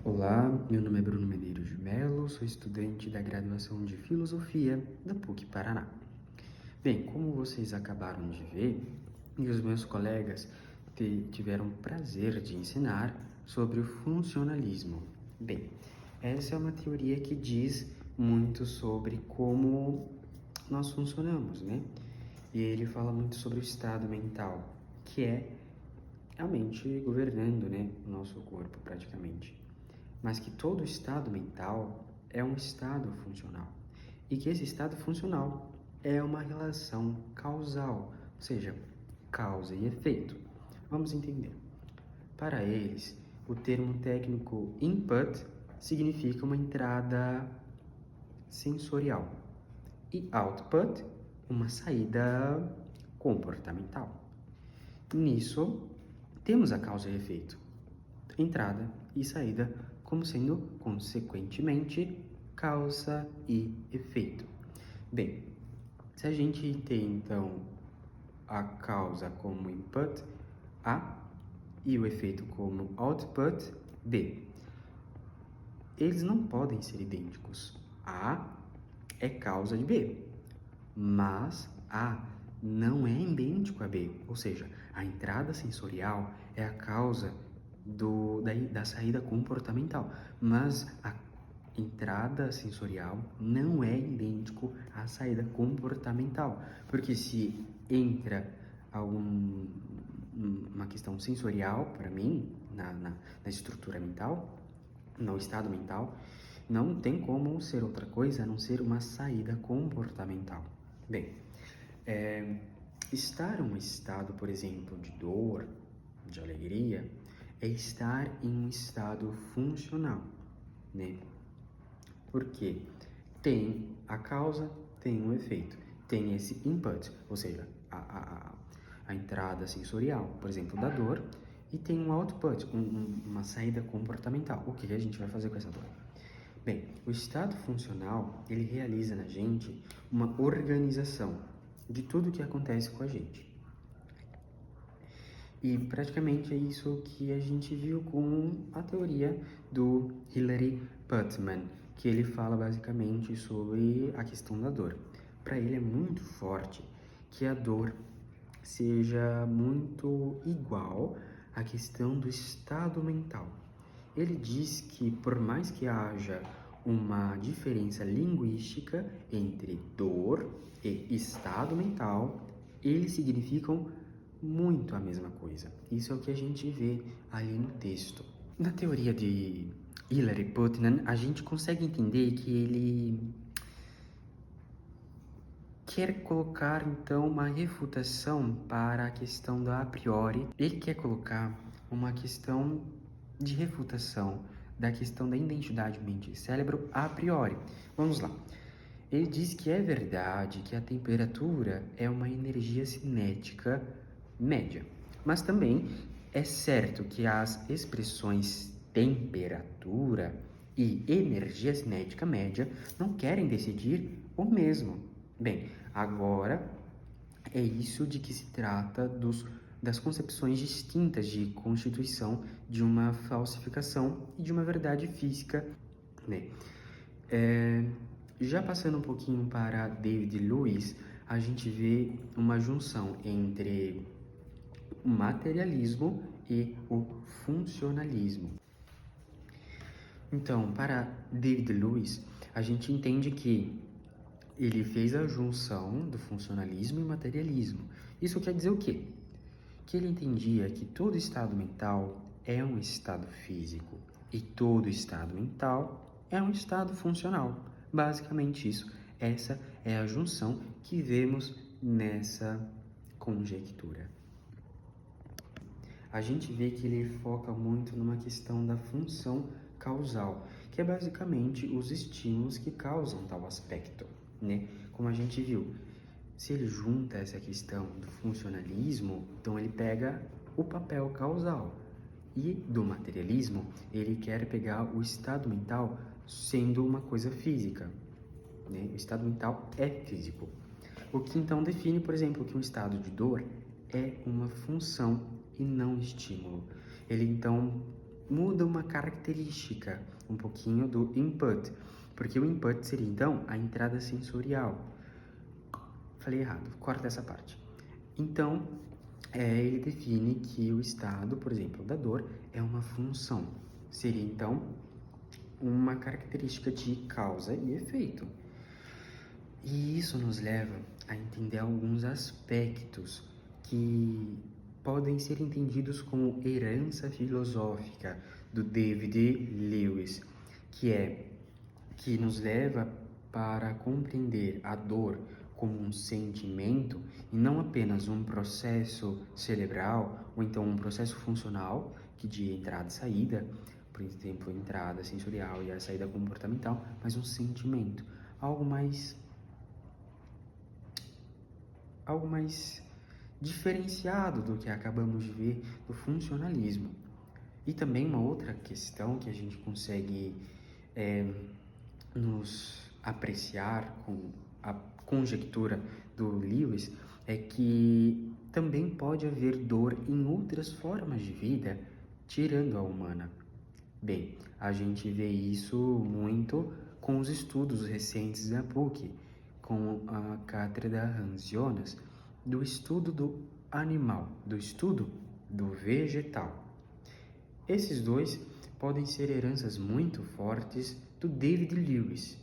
Olá, meu nome é Bruno Medeiros de Mello, sou estudante da graduação de Filosofia da PUC Paraná. Bem, como vocês acabaram de ver, e os meus colegas tiveram o prazer de ensinar sobre o funcionalismo. Bem, essa é uma teoria que diz muito sobre como nós funcionamos, né? E ele fala muito sobre o estado mental, que é a mente governando, né, o nosso corpo praticamente. Mas que todo estado mental é um estado funcional e que esse estado funcional é uma relação causal, ou seja, causa e efeito. Vamos entender. Para eles, o termo técnico input significa uma entrada sensorial e output uma saída comportamental. Nisso, temos a causa e efeito, entrada e saída, como sendo, consequentemente, causa e efeito. Bem, se a gente tem, então, a causa como input, A, e o efeito como output, B. Eles não podem ser idênticos. A é causa de B, mas A não é idêntico a B, ou seja, a entrada sensorial é a causa da saída comportamental, mas a entrada sensorial não é idêntico à saída comportamental, porque se entra uma questão sensorial, para mim, na estrutura mental, no estado mental, não tem como ser outra coisa a não ser uma saída comportamental. Bem, estar em um estado, por exemplo, de dor, de alegria, é estar em um estado funcional, né? Porque tem a causa, tem o efeito, tem esse input, ou seja, a entrada sensorial, por exemplo, da dor, e tem um output, uma saída comportamental. O que a gente vai fazer com essa dor? Bem, o estado funcional, ele realiza na gente uma organização de tudo que acontece com a gente. E praticamente é isso que a gente viu com a teoria do Hilary Putnam, que ele fala basicamente sobre a questão da dor. Para ele é muito forte que a dor seja muito igual à questão do estado mental. Ele diz que por mais que haja uma diferença linguística entre dor e estado mental, eles significam muito a mesma coisa. Isso é o que a gente vê ali no texto. Na teoria de Hilary Putnam, a gente consegue entender que ele quer colocar, então, uma refutação para a questão da a priori. Ele quer colocar uma questão de refutação da questão da identidade mente e cérebro a priori. Vamos lá. Ele diz que é verdade que a temperatura é uma energia cinética média, mas também é certo que as expressões temperatura e energia cinética média não querem decidir o mesmo. Bem, agora é isso de que se trata das concepções distintas de constituição de uma falsificação e de uma verdade física, né? Já passando um pouquinho para David Lewis, a gente vê uma junção entre o materialismo e o funcionalismo. Então, para David Lewis, a gente entende que ele fez a junção do funcionalismo e materialismo. Isso quer dizer o quê? Que ele entendia que todo estado mental é um estado físico e todo estado mental é um estado funcional. Basicamente isso. Essa é a junção que vemos nessa conjectura. A gente vê que ele foca muito numa questão da função causal, que é basicamente os estímulos que causam tal aspecto, né? Como a gente viu, se ele junta essa questão do funcionalismo, então ele pega o papel causal. E do materialismo, ele quer pegar o estado mental sendo uma coisa física, né? O estado mental é físico. O que então define, por exemplo, que um estado de dor é uma função e não estímulo. Ele então muda uma característica um pouquinho do input, porque o input seria então a entrada sensorial. Falei errado, corta essa parte. Então, ele define que o estado, por exemplo, da dor é uma função. Seria então uma característica de causa e efeito. E isso nos leva a entender alguns aspectos que podem ser entendidos como herança filosófica do David Lewis, que nos leva para compreender a dor como um sentimento e não apenas um processo cerebral ou então um processo funcional, que de entrada e saída, por exemplo, entrada sensorial e a saída comportamental, mas um sentimento, algo mais diferenciado do que acabamos de ver do funcionalismo. E também uma outra questão que a gente consegue nos apreciar com a conjectura do Lewis é que também pode haver dor em outras formas de vida, tirando a humana. Bem, a gente vê isso muito com os estudos recentes da PUC, com a cátedra Hans Jonas, do estudo do animal, do estudo do vegetal. Esses dois podem ser heranças muito fortes do David Lewis,